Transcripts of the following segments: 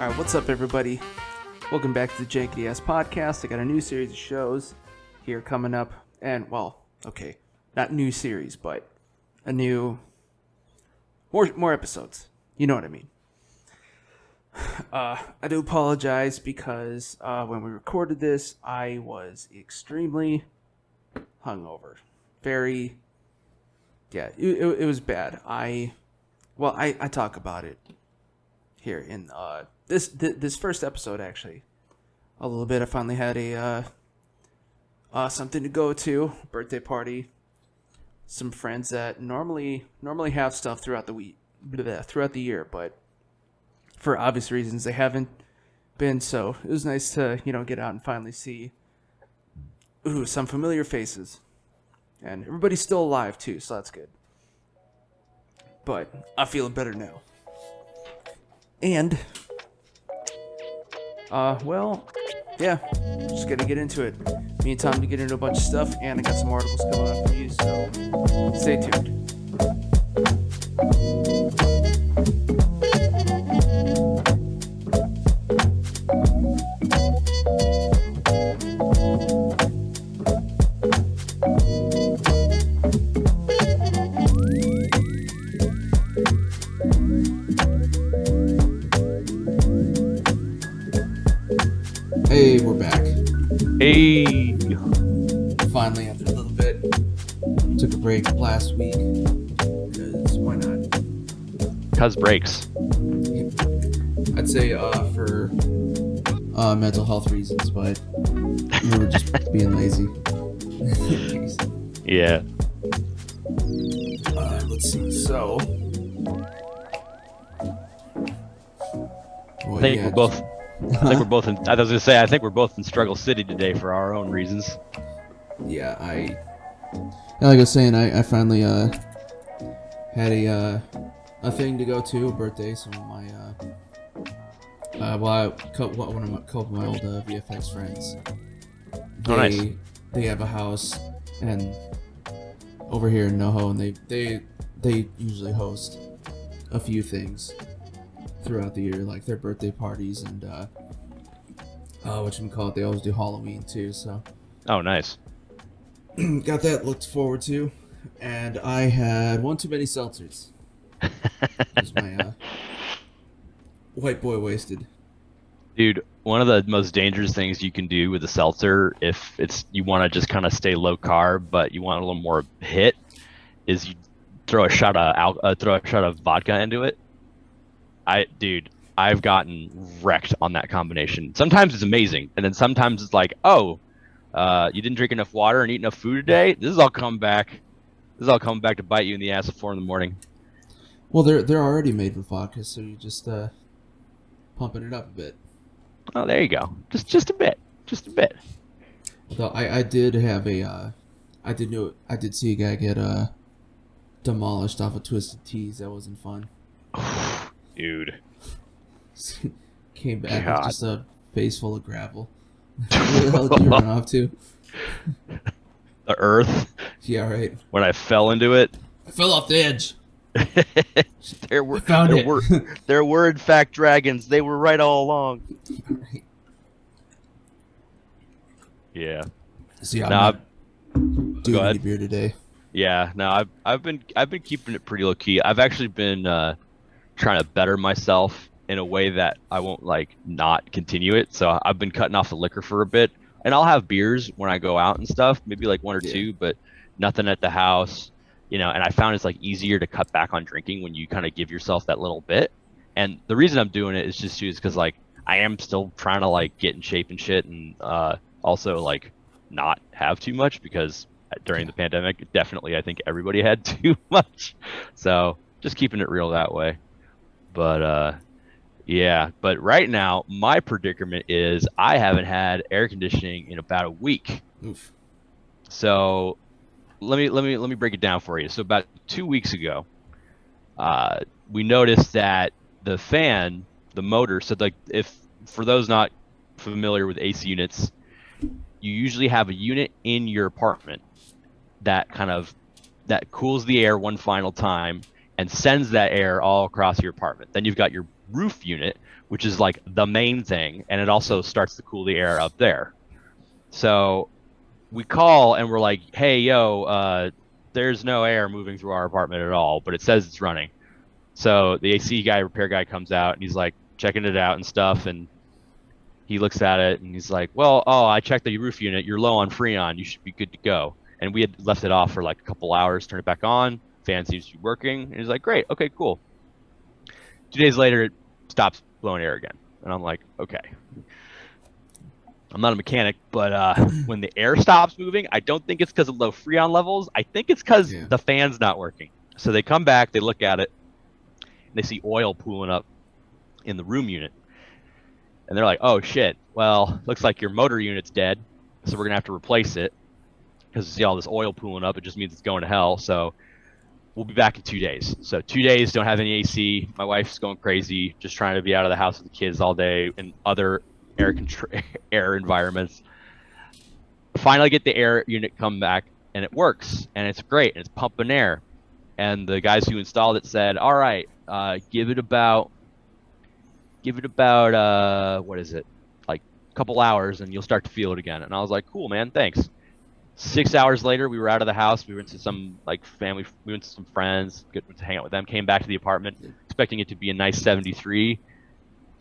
Alright, what's up everybody? Welcome back to the jankityasspodcast. I got a new series of shows here coming up. And, well, okay, not new series, but a new... More episodes. You know what I mean. I do apologize because when we recorded this, I was extremely hungover. Very... Yeah, it was bad. I talk about it here in this first episode, actually. A little bit. I finally had a something to go to, birthday party. Some friends that normally have stuff throughout the week, throughout the year, but for obvious reasons they haven't been. So it was nice to get out and finally see some familiar faces, and everybody's still alive too, so that's good. But I'm feeling better now. And, just gonna get into it. Me and Tom to get into a bunch of stuff, and I got some articles coming up for you, so stay tuned. Hey, we're back. Hey! Finally, after a little bit. Took a break last week. Because why not? Cuz breaks. I'd say for mental health reasons, but we were just being lazy. Yeah. Let's see. So. I think we're both. I think we're both in. I was gonna say. I think we're both in Struggle City today for our own reasons. Yeah, like I was saying, I finally had a thing to go to, a birthday. Some of my one of my couple of my old VFX friends. Nice. They have a house and over here in NoHo, and they usually host a few things throughout the year, like their birthday parties and they always do Halloween too, so Oh, nice. got that looked forward to. And I had one too many seltzers. That's my white boy wasted. Dude, one of the most dangerous things you can do with a seltzer, if you want to just kind of stay low carb but you want a little more hit, is you throw a shot of vodka into it. I've gotten wrecked on that combination. Sometimes it's amazing, and then sometimes it's like, oh, you didn't drink enough water and eat enough food today. This is all coming back to bite you in the ass at 4 a.m. Well, they're already made with vodka, so you just pumping it up a bit. Oh, there you go. Just a bit. So I did have I did see a guy get demolished off of Twisted Teas. That wasn't fun. Dude. Came back God. with just a face full of gravel. Where the hell did you run off to? The earth. Yeah, right. When I fell into it. I fell off the edge. There were in fact dragons. They were right all along. Right. Yeah. See, I'm not doing any beer today. Yeah. No, I've been keeping it pretty low key. I've actually been trying to better myself in a way that I won't not continue it. So I've been cutting off the liquor for a bit, and I'll have beers when I go out and stuff, maybe one or two, but nothing at the house, and I found it's easier to cut back on drinking when you kind of give yourself that little bit. And the reason I'm doing it is just because I am still trying to get in shape and shit, and also not have too much, because during the pandemic, definitely I think everybody had too much. So just keeping it real that way. But but right now my predicament is I haven't had air conditioning in about a week. Oof. So let me break it down for you. So about 2 weeks ago, we noticed that the fan, the motor, so if for those not familiar with AC units, you usually have a unit in your apartment that cools the air one final time and sends that air all across your apartment. Then you've got your roof unit, which is like the main thing, and it also starts to cool the air up there. So we call and we're like, hey, yo, there's no air moving through our apartment at all, but it says it's running. So the AC guy, repair guy, comes out and he's like checking it out and stuff, and he looks at it and he's like, well, I checked the roof unit, you're low on freon, you should be good to go. And we had left it off for like a couple hours, turned it back on, fan seems to be working, and he's like, great, okay, cool. 2 days later, it stops blowing air again, and I'm like, okay. I'm not a mechanic, but when the air stops moving, I don't think it's because of low freon levels. I think it's because the fan's not working. So they come back, they look at it, and they see oil pooling up in the room unit. And they're like, oh, shit. Well, looks like your motor unit's dead, so we're going to have to replace it. Because you see all this oil pooling up, it just means it's going to hell. So we'll be back in 2 days. So 2 days, don't have any AC. My wife's going crazy, just trying to be out of the house with the kids all day and other air environments. Finally get the air unit come back, and it works, and it's great, and it's pumping air. And the guys who installed it said, all right, give it about what is it, like a couple hours, and you'll start to feel it again. And I was like, cool, man, thanks. 6 hours later, we were out of the house. We went to some family, we went to some friends, to hang out with them, came back to the apartment expecting it to be a nice 73.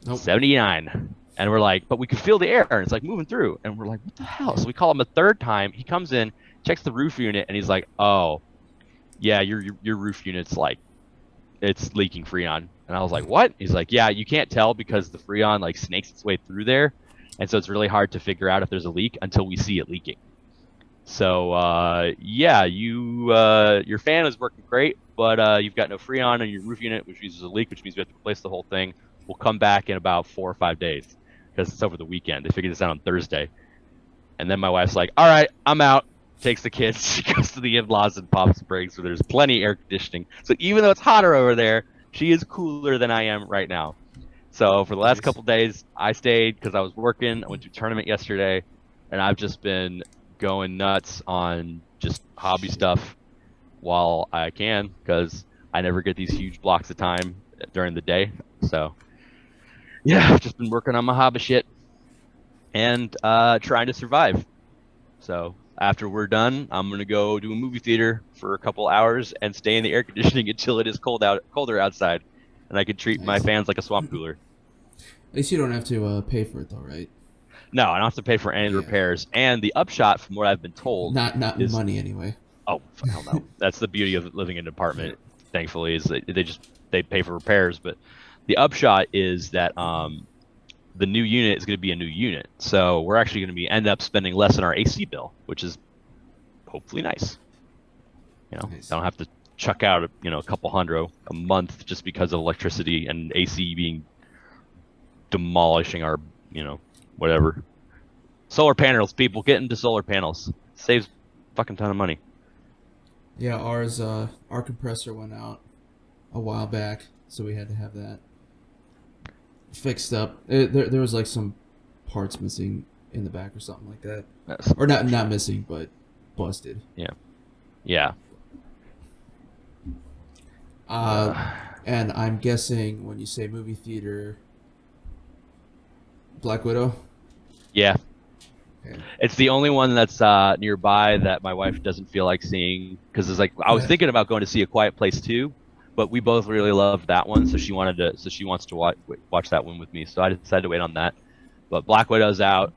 Nope. 79. And we're like, but we could feel the air, and it's like moving through. And we're like, what the hell? So we call him a third time. He comes in, checks the roof unit, and he's like, oh, yeah, your roof unit's like, it's leaking freon. And I was like, what? He's like, yeah, you can't tell because the freon like snakes its way through there. And so it's really hard to figure out if there's a leak until we see it leaking. So, yeah, your fan is working great, but you've got no freon in your roof unit, which means there's a leak, which means we have to replace the whole thing. We'll come back in about 4 or 5 days because it's over the weekend. They figured this out on Thursday. And then my wife's like, all right, I'm out. Takes the kids, she goes to the in-laws in Palm Springs where there's plenty of air conditioning. So even though it's hotter over there, she is cooler than I am right now. So for the last couple days, I stayed because I was working. I went to a tournament yesterday, and I've just been going nuts on just hobby stuff while I can because I never get these huge blocks of time during the day. So yeah, I've just been working on my hobby shit and trying to survive. So after we're done, I'm going to go to a movie theater for a couple hours and stay in the air conditioning until it is colder outside, and I can treat my fans like a swamp cooler. At least you don't have to pay for it, though, right? No, I don't have to pay for any repairs. And the upshot, from what I've been told, not is money anyway. Oh, hell no! That's the beauty of living in an apartment. Thankfully, is they pay for repairs. But the upshot is that the new unit is going to be a new unit, so we're actually going to end up spending less on our AC bill, which is hopefully nice. You know, nice. I don't have to chuck out a couple hundred a month just because of electricity and AC being demolishing our whatever. Solar panels, people, get into solar panels. Saves a fucking ton of money. Yeah, our compressor went out a while back, so we had to have that fixed up. There was like some parts missing in the back or something like that. Or not missing, but busted. Yeah. And I'm guessing when you say movie theater, Black Widow? Yeah. Okay. It's the only one that's nearby that my wife doesn't feel like seeing because it's like I was thinking about going to see A Quiet Place 2, but we both really loved that one, so she wants to watch that one with me. So I decided to wait on that. But Black Widow's out.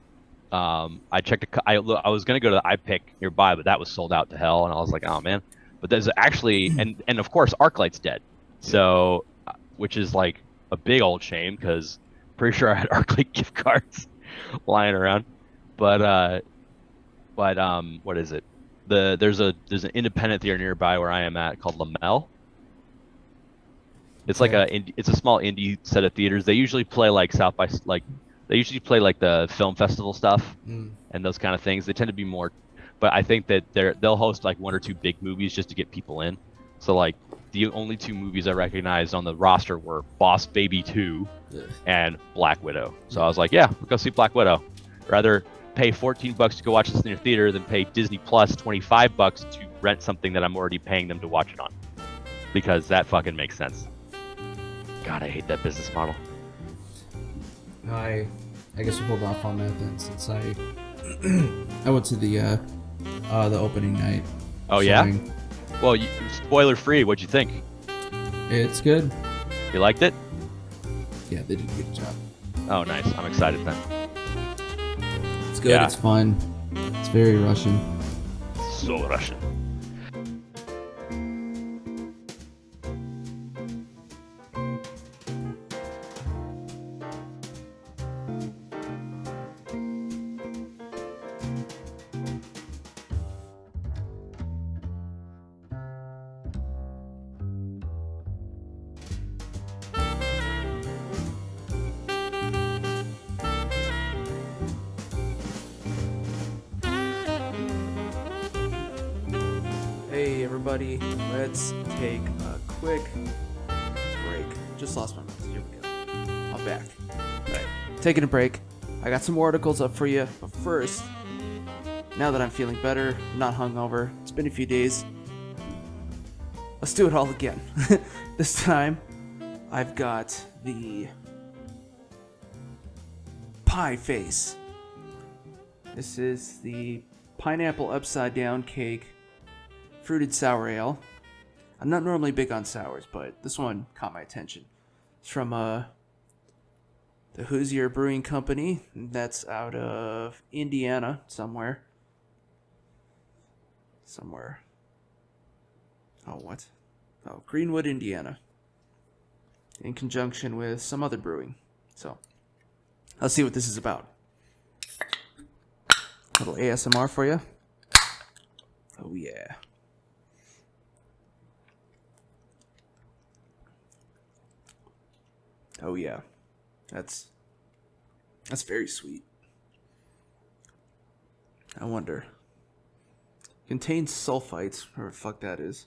I checked. I was gonna go to the iPick nearby, but that was sold out to hell, and I was like, oh man. But there's actually, and of course, ArcLight's dead. So, which is like a big old shame because pretty sure I had ArcLight gift cards lying around. But what is it? There's an independent theater nearby where I am at called Lamel. It's like it's a small indie set of theaters. They usually play like they usually play like the film festival stuff and those kind of things. They tend to be more, but I think that they'll host like 1 or 2 big movies just to get people in. So like the only 2 movies I recognized on the roster were Boss Baby 2 and Black Widow. So I was like, yeah, we'll go see Black Widow. Rather pay $14 to go watch this in your theater than pay Disney Plus $25 to rent something that I'm already paying them to watch it on. Because that fucking makes sense. God, I hate that business model. I guess we'll hold off on that then, since I I went to the opening night. Oh showing. yeah. Well, spoiler free. What'd you think? It's good. You liked it? Yeah, they did a good job. Oh, nice. I'm excited then. It's good. Yeah. It's fun. It's very Russian. So Russian. Hey everybody, let's take a quick break. Just lost my mouth. Here we go. I'm back. Alright, taking a break. I got some more articles up for you, but first, now that I'm feeling better, not hungover, it's been a few days, let's do it all again. This time, I've got the pie face. This is the pineapple upside down cake fruited sour ale. I'm not normally big on sours, but this one caught my attention. It's from the Hoosierbrewingcompany. That's out of Indiana somewhere. Oh, what? Oh, Greenwood, Indiana. In conjunction with some other brewing. So, let's see what this is about. A little ASMR for you. Oh, yeah. Oh yeah, that's very sweet. I wonder. Contains sulfites, whatever the fuck that is.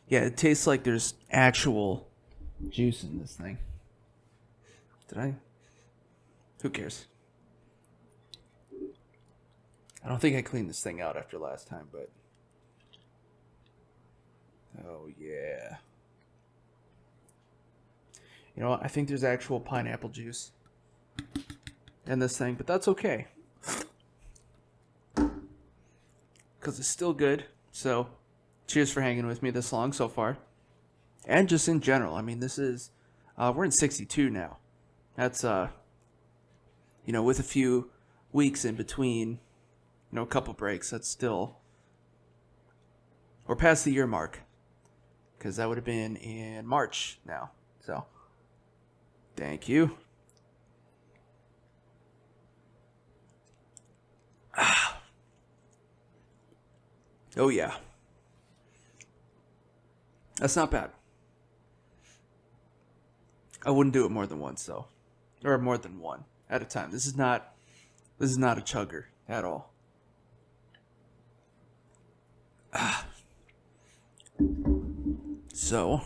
Yeah, it tastes like there's actual juice in this thing. Did I? Who cares? I don't think I cleaned this thing out after last time, but... Oh, yeah. You know what? I think there's actual pineapple juice in this thing, but that's okay. Because it's still good. So, cheers for hanging with me this long so far. And just in general. I mean, this is... we're in 62 now. That's, with a few weeks in between, a couple breaks, that's still... We're past the year mark. Because that would have been in March now. So, thank you. Oh, yeah. That's not bad. I wouldn't do it more than once, though. Or more than one at a time. This is not a chugger at all. So,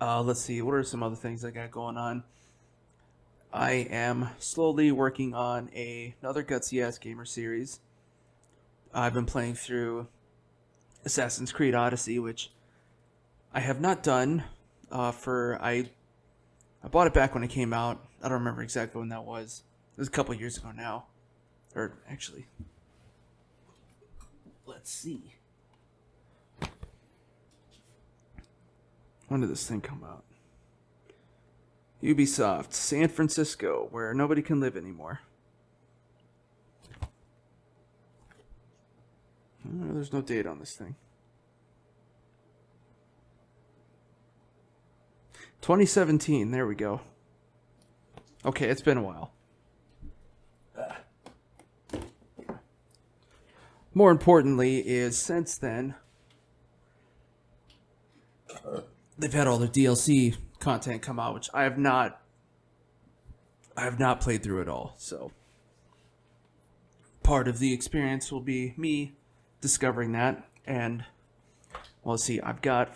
let's see. What are some other things I got going on? I am slowly working on another Gutsy Ass Gamer series. I've been playing through Assassin's Creed Odyssey, which I have not done. I bought it back when it came out. I don't remember exactly when that was. It was a couple years ago now. Or actually, let's see. When did this thing come out? Ubisoft, San Francisco, where nobody can live anymore. Oh, there's no date on this thing. 2017, there we go. Okay, it's been a while. More importantly is, since then, they've had all the DLC content come out, which I have not played through at all. So part of the experience will be me discovering that. And well, let's see, I've got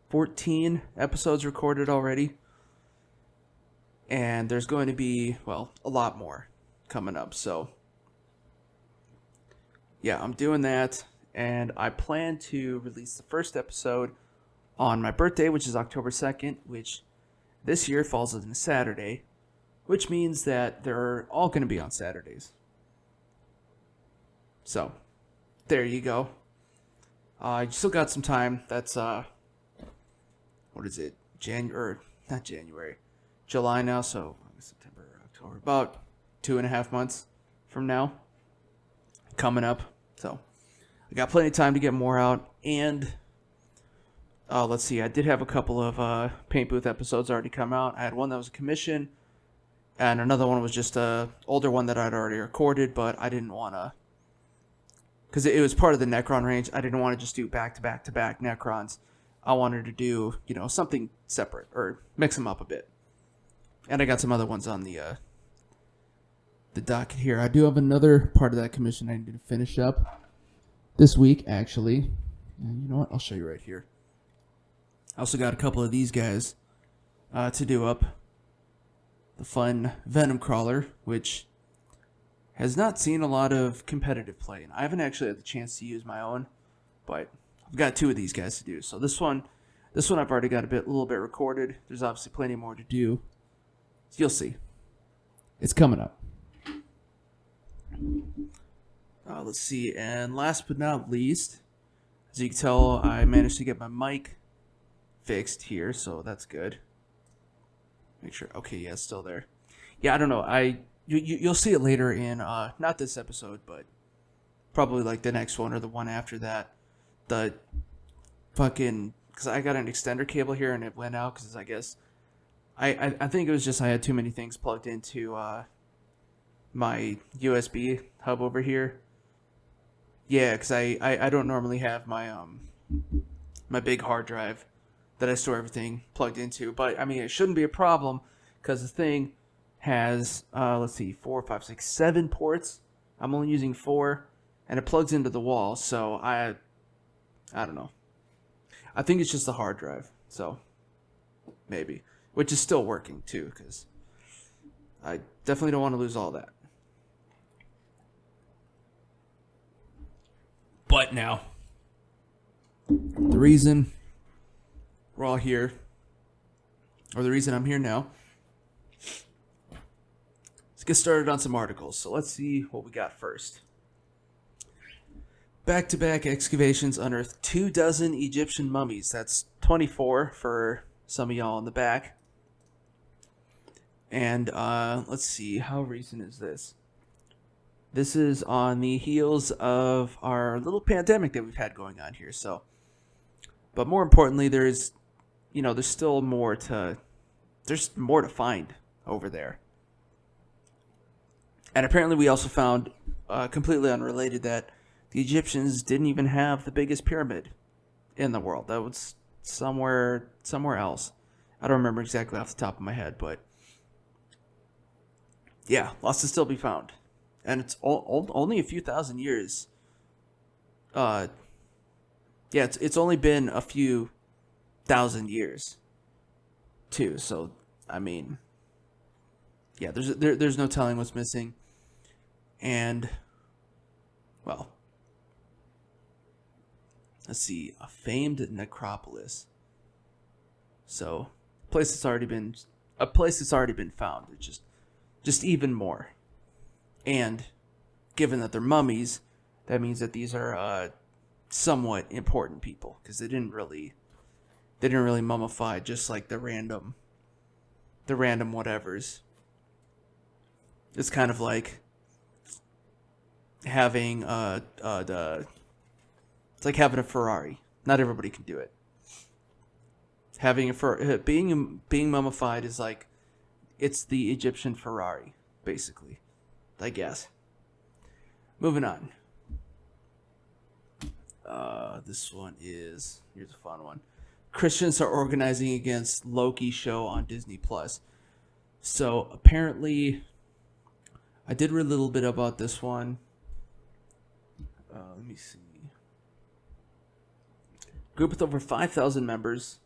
14 episodes recorded already, and there's going to be, well, a lot more coming up. So yeah, I'm doing that, and I plan to release the first episode on my birthday, which is October 2nd, which this year falls on a Saturday, which means that they're all going to be on Saturdays. So, there you go. I still got some time. That's, what is it? Not January. July now, so September, October. About 2.5 months from now. Coming up. So, I got plenty of time to get more out. And, let's see. I did have a couple of Paint Booth episodes already come out. I had one that was a commission. And another one was just a older one that I'd already recorded, but I didn't want to, because it was part of the Necron range. I didn't want to just do back-to-back-to-back Necrons. I wanted to do, something separate or mix them up a bit. And I got some other ones on the docket here. I do have another part of that commission I need to finish up this week, actually. And you know what? I'll show you right here. I also got a couple of these guys to do up. The fun Venom Crawler, which has not seen a lot of competitive play. And I haven't actually had the chance to use my own, but I've got 2 of these guys to do. So this one I've already got a little bit recorded. There's obviously plenty more to do. So you'll see. It's coming up. Let's see. And last but not least, as you can tell, I managed to get my mic fixed here, so that's good. Make sure. Okay, yeah, it's still there. Yeah, I don't know. You'll see it later in not this episode, but probably like the next one or the one after that. The fucking, because I got an extender cable here and it went out because I guess I think it was just I had too many things plugged into my USB hub over here. Yeah, because I don't normally have my my big hard drive that I store everything plugged into, but I mean it shouldn't be a problem because the thing has let's see, 4, 5, 6, 7 ports. I'm only using 4, and it plugs into the wall. So I don't know. I think it's just the hard drive. So maybe, which is still working too, because I definitely don't want to lose all that. But now, the reason we're all here, or the reason I'm here now, let's get started on some articles. So let's see what we got first. Back-to-back excavations unearthed 24 Egyptian mummies. That's 24 for some of y'all in the back. And let's see, how recent is this? This is on the heels of our little pandemic that we've had going on here. So, but more importantly, there's still more to find over there. And apparently we also found, completely unrelated, that the Egyptians didn't even have the biggest pyramid in the world. That was somewhere else. I don't remember exactly off the top of my head, but yeah, lots to still be found. And it's only a few thousand years. Yeah, it's only been a few thousand years, too. So, I mean, yeah, there's no telling what's missing. And, well, let's see, a famed necropolis. So, a place that's already been found. It's just even more. And given that they're mummies, that means that these are somewhat important people, because they didn't really mummify just like the random whatevers. It's kind of like having it's like having a Ferrari. Not everybody can do it. Being mummified is like, it's the Egyptian Ferrari, basically, I guess. Moving on. This one here's a fun one. Christians are organizing against Loki show on Disney Plus. So apparently, I did read a little bit about this one. Let me see. Group with over 5,000 members.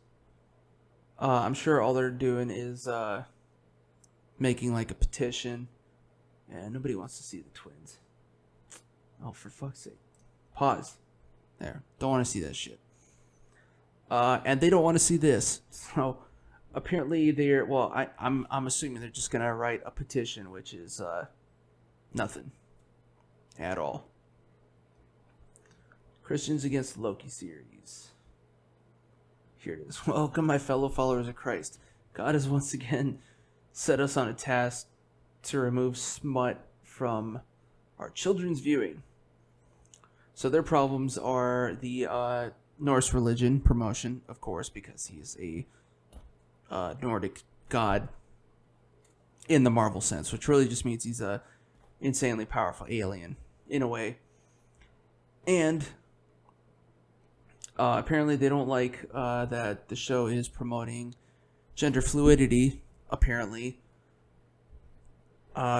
I'm sure all they're doing is making like a petition, and nobody wants to see the twins. Oh, for fuck's sake! Pause. There. Don't want to see that shit. And they don't want to see this. So apparently they're, well, I'm assuming they're just gonna write a petition, which is nothing at all. Christians against the Loki series. Here it is. Welcome, my fellow followers of Christ. God has once again set us on a task to remove smut from our children's viewing. So their problems are the Norse religion promotion, of course, because he's a Nordic god in the Marvel sense, which really just means he's a insanely powerful alien in a way. And apparently they don't like that the show is promoting gender fluidity, apparently,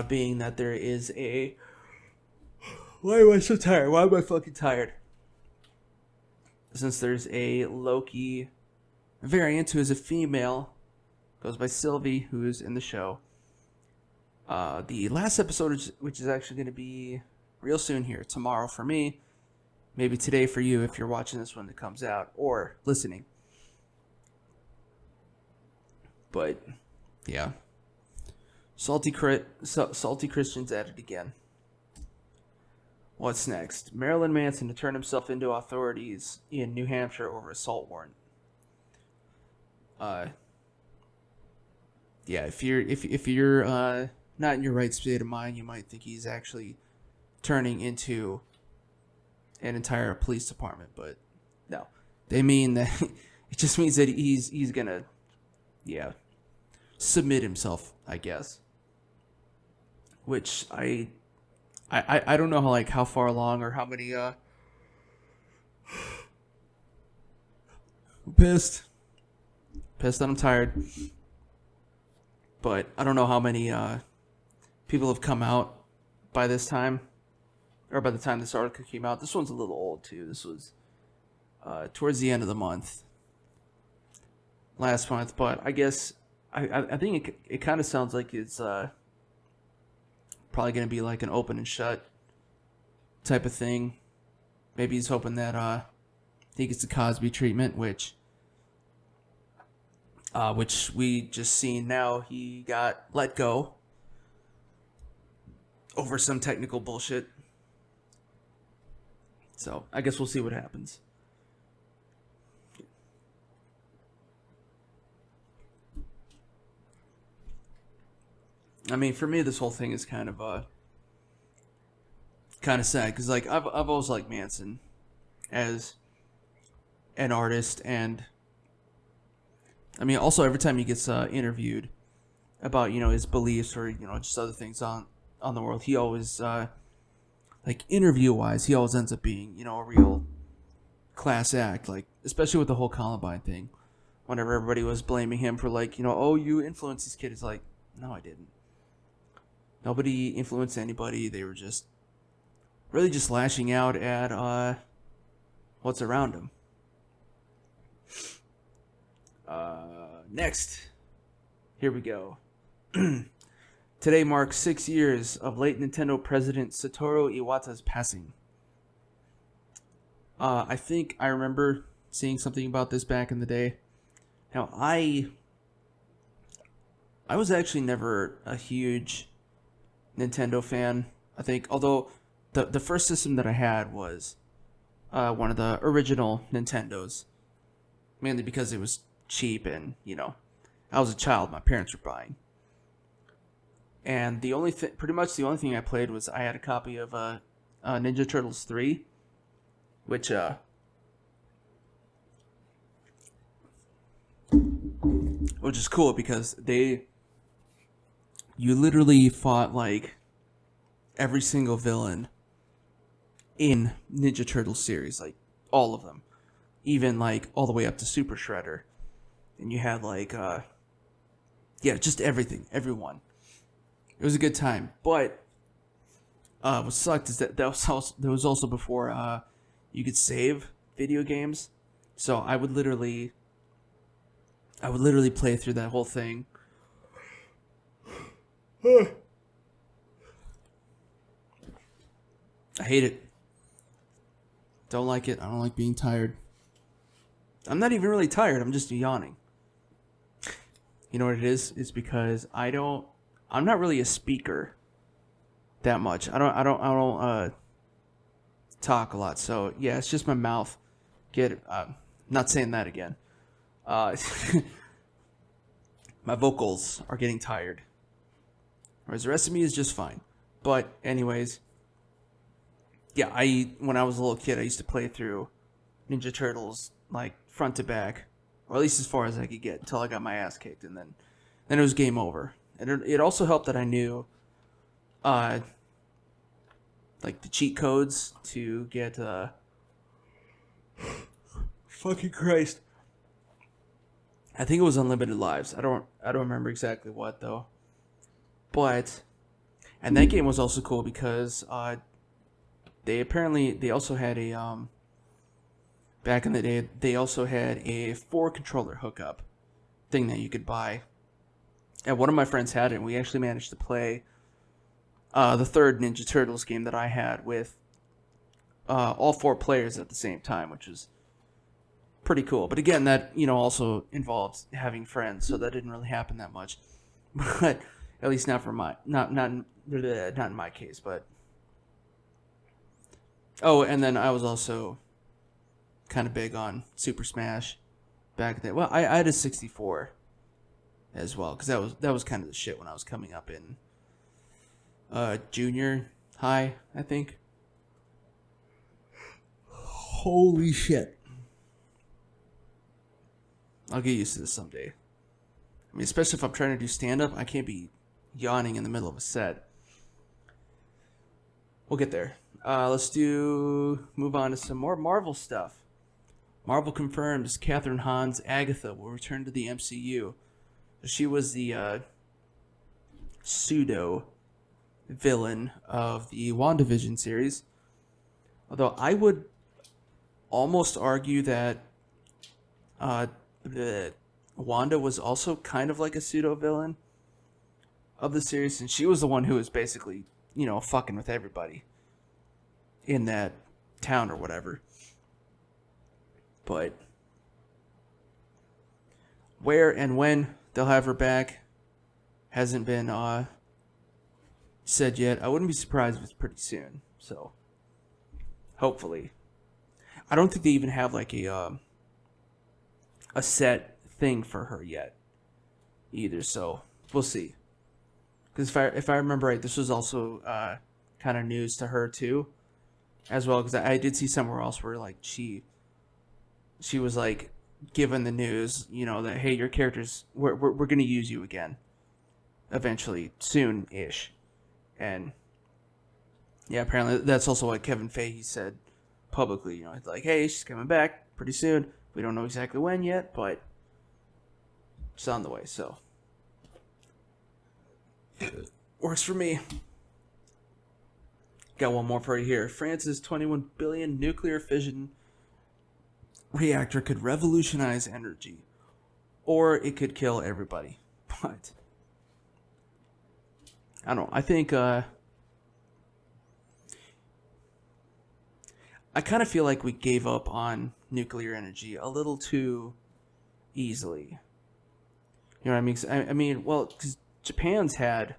being that there is a... Why am I so tired? Why am I fucking tired? Since there's a Loki variant who is a female, goes by Sylvie, who is in the show. The last episode, which is actually going to be real soon here, tomorrow for me, maybe today for you if you're watching this when it comes out, or listening. But, yeah. Salty Christians at it again. What's next? Marilyn Manson to turn himself into authorities in New Hampshire over assault warrant. Yeah, if you're not in your right state of mind, you might think he's actually turning into an entire police department, but no. They mean that it just means that he's gonna, submit himself, I guess. Which I don't know how far along or how many pissed that I'm tired, but I don't know how many people have come out by this time, or by the time this article came out. This one's a little old too. This was towards the end of the month, last month, but I guess I think it kind of sounds like it's probably going to be like an open and shut type of thing. Maybe he's hoping that he gets the Cosby treatment, which we just seen now. He got let go over some technical bullshit. So I guess we'll see what happens. I mean, for me, this whole thing is kind of sad, because like I've always liked Manson as an artist, and I mean, also every time he gets interviewed about his beliefs or just other things on the world, he always like interview wise, he always ends up being a real class act, like especially with the whole Columbine thing. Whenever everybody was blaming him for oh, you influenced these kids, it's like, no, I didn't. Nobody influenced anybody. They were just really just lashing out at what's around them. Next, here we go. Today marks 6 years of late Nintendo president Satoru Iwata's passing. I think I remember seeing something about this back in the day. Now, I was actually never a huge Nintendo fan. I think, although the first system that I had was one of the original Nintendos, mainly because it was cheap and I was a child, my parents were buying, and pretty much the only thing I played was I had a copy of Ninja Turtles 3, which is cool because you literally fought like every single villain in Ninja Turtles series, like all of them, even like all the way up to Super Shredder, and you had like just everyone. It was a good time, but what sucked is that was also before you could save video games, so I would literally play through that whole thing. I hate it. Don't like it. I don't like being tired. I'm not even really tired. I'm just yawning. You know what it is? It's because I'm not really a speaker that much. I don't talk a lot. So yeah, it's just my mouth. Not saying that again. My vocals are getting tired. Whereas the rest of me is just fine. But anyways, yeah, when I was a little kid, I used to play through Ninja Turtles like front to back, or at least as far as I could get until I got my ass kicked, and then it was game over. And it also helped that I knew, like the cheat codes to get. Fucking Christ! I think it was unlimited lives. I don't remember exactly what though. But, and that game was also cool because they also had a back in the day they also had a 4-controller hookup thing that you could buy. And one of my friends had it, and we actually managed to play the third Ninja Turtles game that I had with all 4 players at the same time, which was pretty cool. But again, that also involves having friends, so that didn't really happen that much. But at least not for not in my case. But and then I was also kind of big on Super Smash back then. Well, I had a 64 as well, because that was kind of the shit when I was coming up in junior high, I think. Holy shit. I'll get used to this someday. I mean, especially if I'm trying to do stand-up, I can't be yawning in the middle of a set. We'll get there. Let's move on to some more Marvel stuff. Marvel confirms kathrynhahn's Agatha will return to the MCU. She was the pseudo villain of the WandaVision series. Although I would almost argue that Wanda was also kind of like a pseudo villain of the series, and she was the one who was basically, fucking with everybody in that town or whatever. But where and when they'll have her back hasn't been said yet. I wouldn't be surprised if it's pretty soon. So hopefully. I don't think they even have like a set thing for her yet either. So we'll see. Because if I remember right, this was also kind of news to her too, as well. Because I did see somewhere else where like she was like given the news, that hey, your character's we're gonna use you again, eventually, soon-ish, and yeah, apparently that's also what Kevin Feige said publicly. It's like, hey, she's coming back pretty soon. We don't know exactly when yet, but it's on the way. So works for me. Got one more for you here. France's 21 billion nuclear fission reactor could revolutionize energy, or it could kill everybody. But I don't know. I think I kind of feel like we gave up on nuclear energy a little too easily. You know what I mean? I mean, well, because Japan's had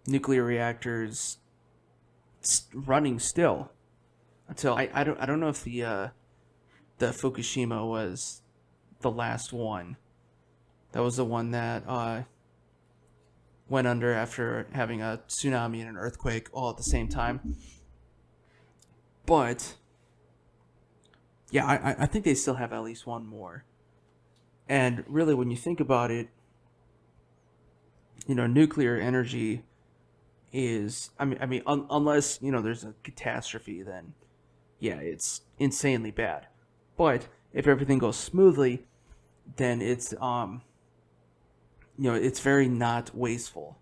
nuclear reactors running still until I don't know if the Fukushima was the last one. That was the one that went under after having a tsunami and an earthquake all at the same time. But yeah, I think they still have at least one more. And really, when you think about it, nuclear energy is, I mean, unless, there's a catastrophe, then yeah, it's insanely bad. But if everything goes smoothly, then it's it's very not wasteful,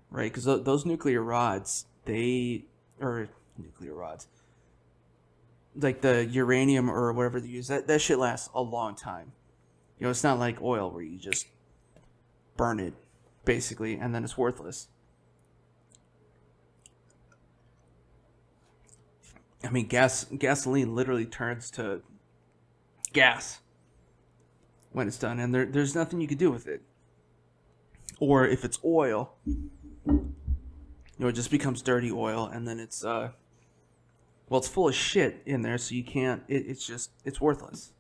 right? Because those nuclear rods, like the uranium or whatever they use, that shit lasts a long time. It's not like oil where you just burn it basically and then it's worthless. I mean, gasoline literally turns to gas when it's done, and there's nothing you can do with it. Or if it's oil, it just becomes dirty oil, and then it's it's full of shit in there, so you can't. It's worthless.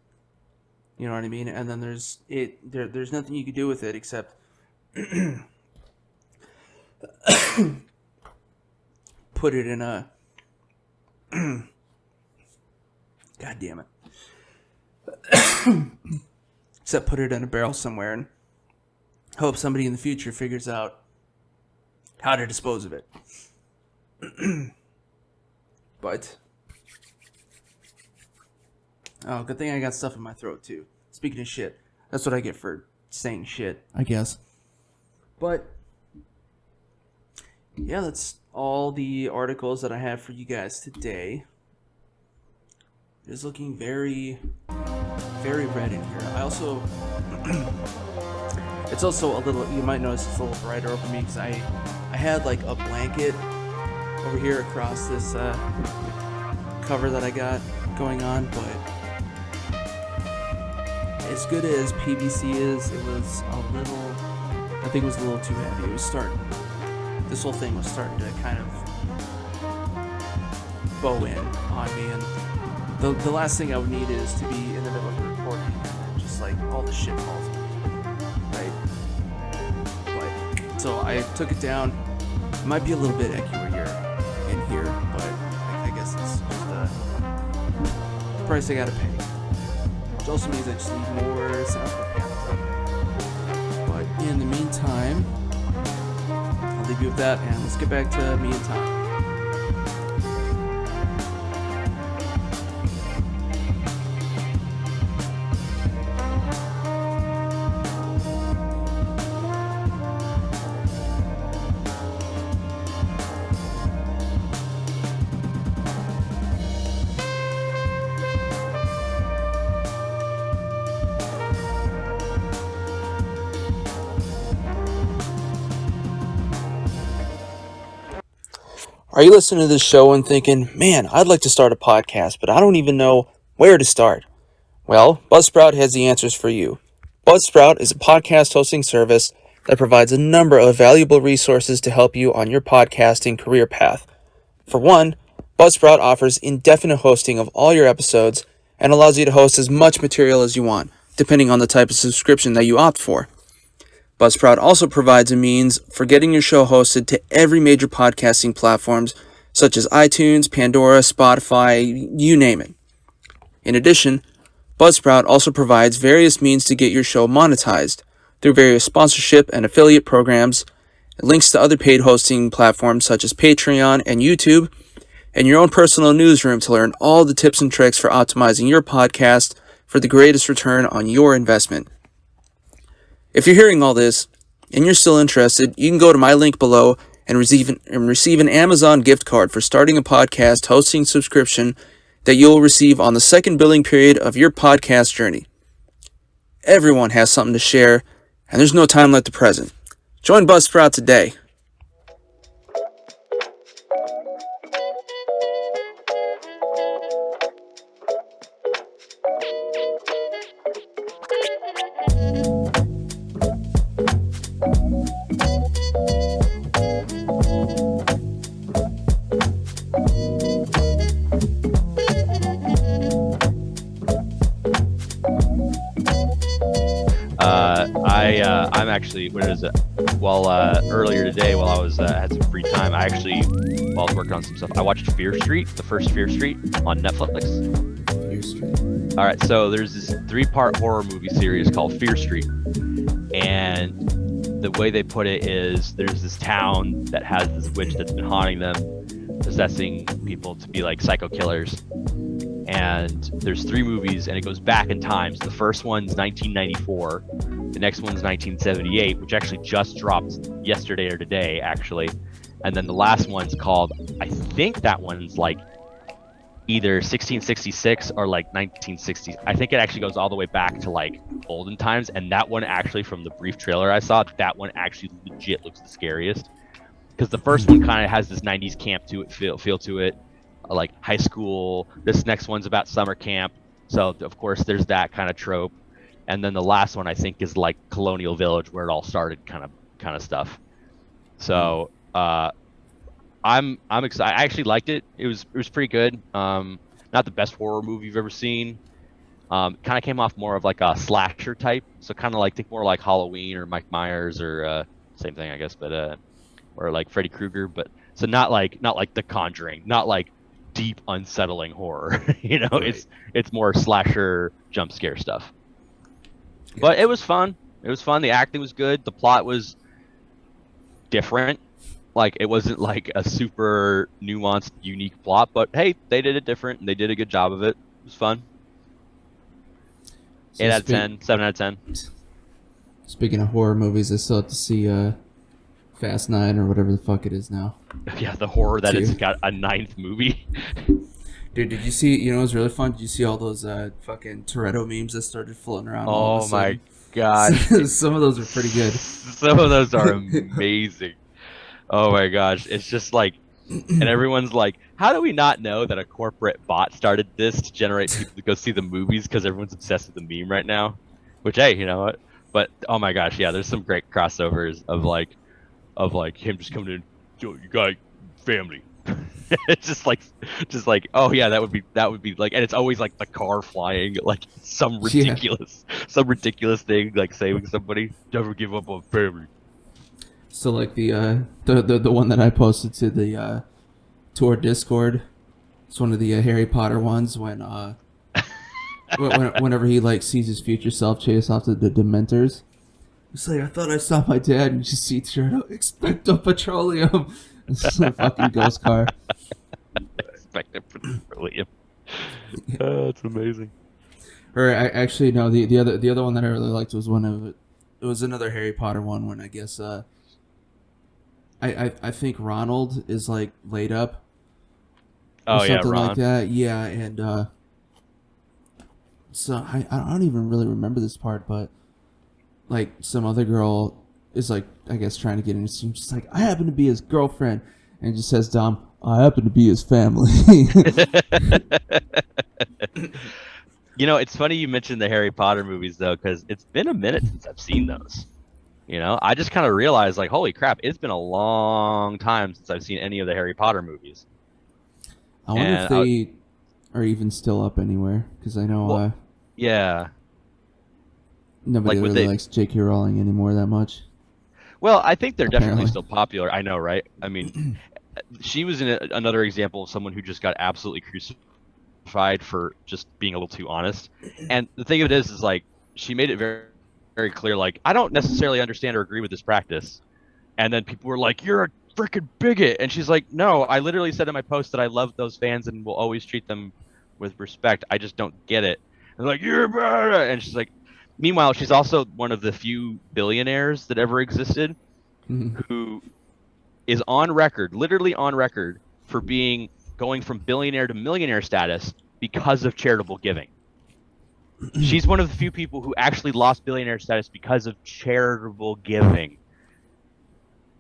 You know what I mean? And then there's nothing you can do with it except put it in a. God damn it. Except put it in a barrel somewhere and hope somebody in the future figures out how to dispose of it. But good thing I got stuff in my throat too. Speaking of shit, that's what I get for saying shit, I guess. But yeah, that's all the articles that I have for you guys today. It is looking very, very red in here. I also, it's also a little, you might notice it's a little brighter over me because I had like a blanket over here across this cover that I got going on, but as good as PVC is, it was a little, I think it was a little too heavy. It was starting, this whole thing was starting to kind of bow in on me, and the last thing I would need is to be in the middle of a recording and just like all the shit falls on me, right? But so I took it down. It might be a little bit echoey in here, but I guess it's just the price I gotta pay. Which also means I just need more soundproof panels up. But in the meantime, I'll leave you with that, and let's get back to me and Tom. Are you listening to this show and thinking, man, I'd like to start a podcast, but I don't even know where to start? Well, Buzzsprout has the answers for you. Buzzsprout is a podcast hosting service that provides a number of valuable resources to help you on your podcasting career path. For one, Buzzsprout offers indefinite hosting of all your episodes and allows you to host as much material as you want, depending on the type of subscription that you opt for. Buzzsprout also provides a means for getting your show hosted to every major podcasting platforms such as iTunes, Pandora, Spotify, you name it. In addition, Buzzsprout also provides various means to get your show monetized through various sponsorship and affiliate programs, links to other paid hosting platforms such as Patreon and YouTube, and your own personal newsroom to learn all the tips and tricks for optimizing your podcast for the greatest return on your investment. If you're hearing all this and you're still interested, you can go to my link below and receive an Amazon gift card for starting a podcast hosting subscription that you'll receive on the second billing period of your podcast journey. Everyone has something to share, and there's no time like the present. Join Buzzsprout today. I'm actually, earlier today while I was had some free time, while I was working on some stuff, I watched Fear Street, the first Fear Street on Netflix. Fear Street. All right, so there's this 3-part horror movie series called Fear Street, and the way they put it is there's this town that has this witch that's been haunting them, possessing people to be like psycho killers. And there's 3 movies, and it goes back in time. So the first one's 1994, the next one's 1978, which actually just dropped yesterday or today, actually. And then the last one's called, I think that one's like either 1666 or like 1960s. I think it actually goes all the way back to like olden times. And that one actually, from the brief trailer I saw, that one actually legit looks the scariest. Because the first one kind of has this 90s camp to it, feel to it. like high school. This next one's about summer camp. So of course there's that kind of trope. And then the last one I think is like Colonial Village, where it all started, kind of stuff. So I'm excited. I actually liked it. It was pretty good. Not the best horror movie you've ever seen. Kind of came off more of like a slasher type. So kind of like think more like Halloween or Mike Myers or same thing I guess, but or like Freddy Krueger. But so not like The Conjuring, not like deep unsettling horror. Right. It's more slasher jump scare stuff. But it was fun. It was fun. The acting was good. The plot was different. Like it wasn't like a super nuanced, unique plot, but hey, they did it different and they did a good job of it. It was fun. So 8 out of 10, 7 out of 10. Speaking of horror movies, I still have to see Fast 9 or whatever the fuck it is now. Yeah, the horror that it's got a 9th movie. Dude, did you see, it was really fun. Did you see all those fucking Toretto memes that started floating around all of a sudden? My god. Some of those are pretty good. Some of those are amazing. Oh my gosh. It's just like, and everyone's like, how do we not know that a corporate bot started this to generate people to go see the movies because everyone's obsessed with the meme right now? Which, hey, you know what? But, oh my gosh, yeah, there's some great crossovers of like him just coming in, yo, you got family. It's just like, oh yeah, that would be like, and it's always like the car flying, like some ridiculous thing, like saving somebody. Never give up on family. So like the one that I posted to the to our Discord, it's one of the Harry Potter ones when whenever he like sees his future self chase off the Dementors. It's like, I thought I saw my dad, and you just see Toretto, Expecto Petroleum. It's a fucking ghost car. Expecto Petroleum. Oh, it's amazing. Or actually, no, the other one that I really liked was it was another Harry Potter one when I guess I think Ronald is like laid up. Oh or yeah, something Ron. like that. Yeah, and so I don't even really remember this part, but like some other girl is like, I guess, trying to get into him. She's like, I happen to be his girlfriend, and it just says, Dom, I happen to be his family. It's funny you mentioned the Harry Potter movies though, because it's been a minute since I've seen those. I just kind of realized, like, holy crap, it's been a long time since I've seen any of the Harry Potter movies. I wonder if they are even still up anywhere, because I know yeah, nobody like, really likes J.K. Rowling anymore that much. Well, I think they're Apparently. definitely still popular. I know, right? I mean, she was another example of someone who just got absolutely crucified for just being a little too honest. And the thing of it is like, she made it very, very clear, like, I don't necessarily understand or agree with this practice. And then people were like, you're a freaking bigot. And she's like, no, I literally said in my post that I love those fans and will always treat them with respect. I just don't get it. And like, you're bad. And she's like, meanwhile, she's also one of the few billionaires that ever existed who is on record, literally on record, for going from billionaire to millionaire status because of charitable giving. She's one of the few people who actually lost billionaire status because of charitable giving.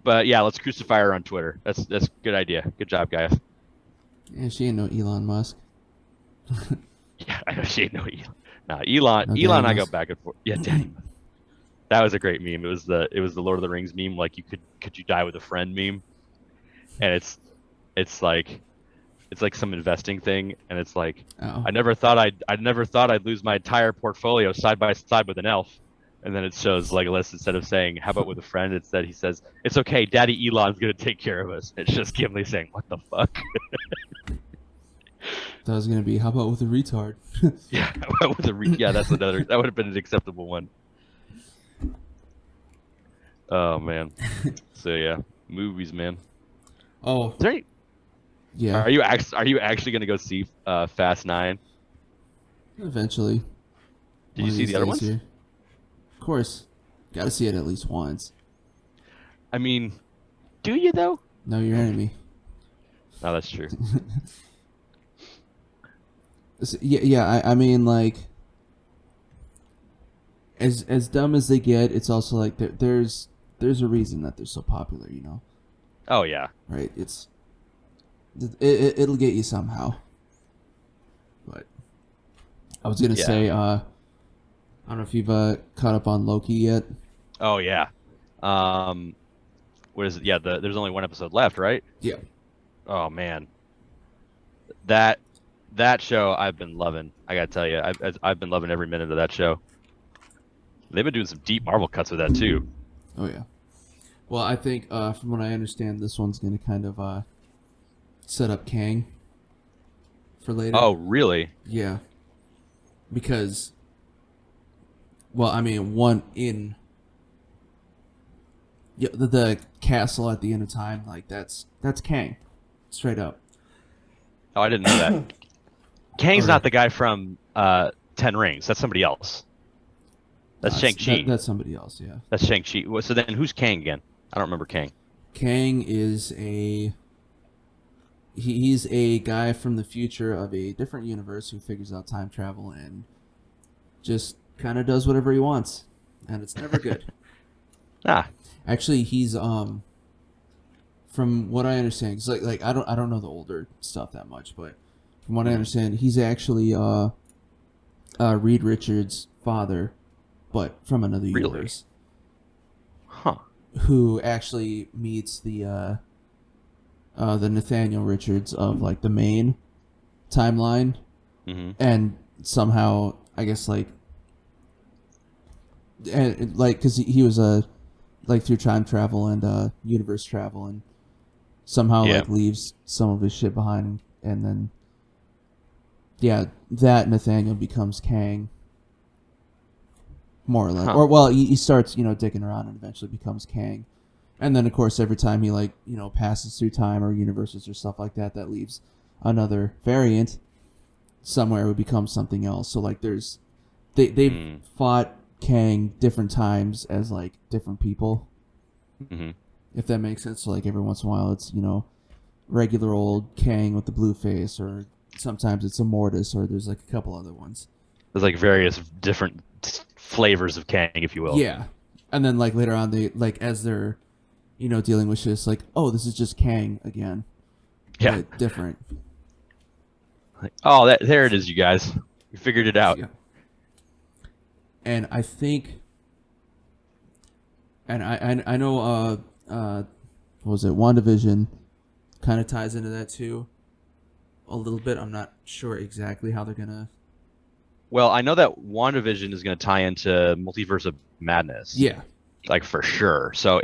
But yeah, let's crucify her on Twitter. That's a good idea. Good job, guys. Yeah, she ain't no Elon Musk. Yeah, I know she ain't no Elon. No, Elon and I go back and forth. Yeah, Daddy. That was a great meme. It was the Lord of the Rings meme, like, you could you die with a friend meme. And it's like some investing thing, and it's like, I never thought I'd lose my entire portfolio side by side with an elf. And then it shows Legolas, instead of saying, how about with a friend, instead he says, it's okay, Daddy Elon's gonna take care of us. It's just Gimli saying, what the fuck? That was gonna be, how about with a retard? Yeah, how about with yeah, that's another. That would have been an acceptable one. Oh man. So yeah, movies, man. Oh, Is there any, yeah. Are you actually gonna go see Fast 9? Eventually. Did you see the other ones? Here. Of course, gotta see it at least once. I mean, do you though? Know your enemy. No, that's true. Yeah. I mean, like, as dumb as they get, it's also like there's a reason that they're so popular, Oh yeah. Right? It's It'll get you somehow. But I was gonna say, I don't know if you've caught up on Loki yet. Oh yeah. What is it? Yeah, there's only one episode left, right? Yeah. Oh man, that show I've been loving. I gotta tell you, I've been loving every minute of that show. They've been doing some deep Marvel cuts with that too. Oh yeah. Well, I think from what I understand, this one's gonna kind of set up Kang for later. Oh really? Yeah. Because, well, I mean, one in the castle at the end of time, like that's Kang, straight up. Oh, I didn't know that. Kang's not the guy from Ten Rings. That's somebody else. That's Shang-Chi. That's somebody else, yeah. That's Shang-Chi. So then who's Kang again? I don't remember Kang. Kang is he's a guy from the future of a different universe who figures out time travel and just kind of does whatever he wants, and it's never good. Actually, he's from what I understand, 'cause like I don't know the older stuff that much, but from what I understand, he's actually Reed Richards' father, but from another universe. Huh. Who actually meets the Nathaniel Richards of like the main timeline, and somehow I guess like because he was like through time travel and universe travel and somehow like leaves some of his shit behind, and then that Nathaniel becomes Kang, more or less. Or well, he starts dicking around and eventually becomes Kang, and then of course every time he like passes through time or universes or stuff like that, that leaves another variant somewhere who becomes something else. So like they've fought Kang different times as like different people, if that makes sense. So like every once in a while it's regular old Kang with the blue face, or sometimes it's a Mortis, or there's like a couple other ones. There's like various different flavors of Kang, if you will. Yeah, and then like later on they like as they're dealing with shit, like, oh, this is just Kang again. Yeah, but different. Like, oh, there it is, you guys. We figured it out. Yeah. And I think, and I know, what was it? WandaVision kind of ties into that too, a little bit. I'm not sure exactly how they're gonna. Well, I know that WandaVision is going to tie into Multiverse of Madness. Yeah, like for sure. So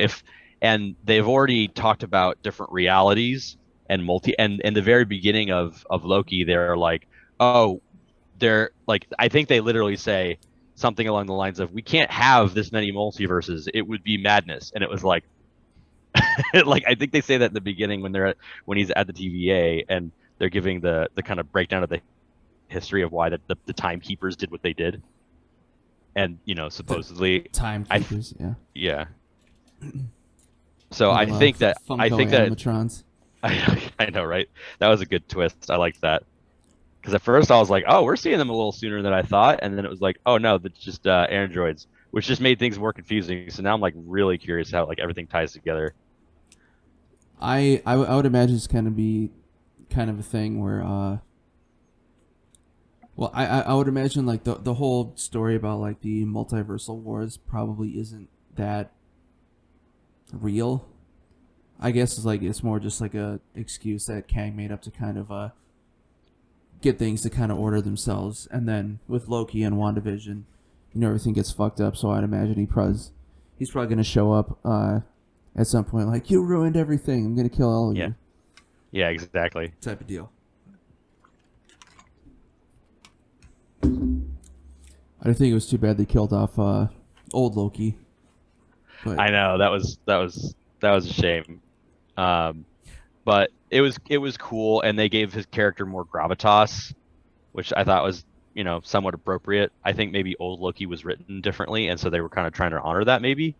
and they've already talked about different realities and and in the very beginning of Loki, they're like, oh, they're like, I think they literally say something along the lines of, we can't have this many multiverses, it would be madness. And it was like like I think they say that in the beginning when he's at the TVA and they're giving the kind of breakdown of the history of why the timekeepers did what they did. And supposedly timekeepers, yeah. So I think that animatrons. I know, right? That was a good twist. I liked that. Because at first I was like, oh, we're seeing them a little sooner than I thought. And then it was like, oh, no, that's just androids, which just made things more confusing. So now I'm like really curious how like everything ties together. I would imagine it's going to be kind of a thing where, well, I would imagine like the whole story about like the multiversal wars probably isn't that real. I guess it's more just like a excuse that Kang made up to kind of get things to kind of order themselves. And then with Loki and WandaVision, everything gets fucked up. So I'd imagine he's probably going to show up at some point like, you ruined everything, I'm going to kill all of you. Yeah, exactly. Type of deal. I didn't think it was too bad they killed off old Loki. But I know that was a shame. But it was cool, and they gave his character more gravitas, which I thought was somewhat appropriate. I think maybe old Loki was written differently, and so they were kind of trying to honor that maybe.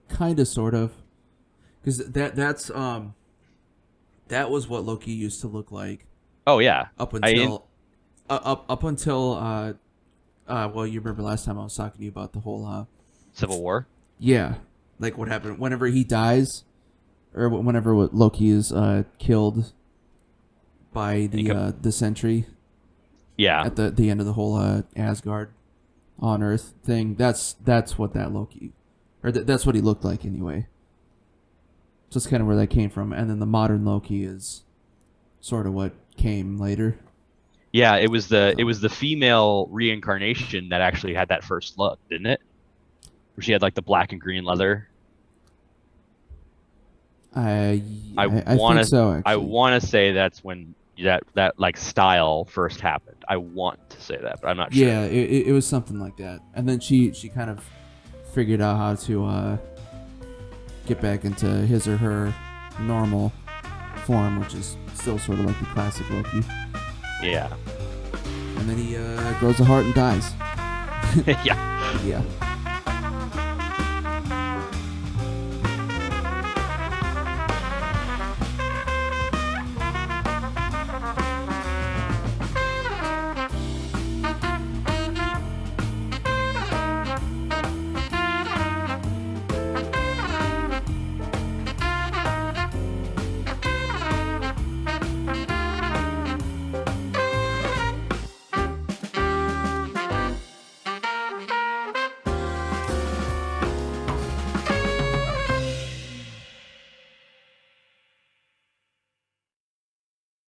Kind of, sort of, because that was what Loki used to look like. Oh yeah. Up until well, you remember last time I was talking to you about the whole Civil War. Yeah, like what happened whenever he dies, or whenever Loki is killed by the Sentry. Yeah. At the end of the whole Asgard on Earth thing. That's what that Loki, or that's what he looked like anyway. So that's kind of where that came from. And then the modern Loki is sort of what came later. Yeah, it was the female reincarnation that actually had that first look, didn't it? Where she had like the black and green leather. I think so. Actually. I want to say that's when that like style first happened. I want to say that, but I'm not sure. Yeah, it was something like that. And then she kind of figured out how to get back into his or her normal form, which is still sort of like the classic Loki. Yeah. And then he grows a heart and dies. Yeah. Yeah.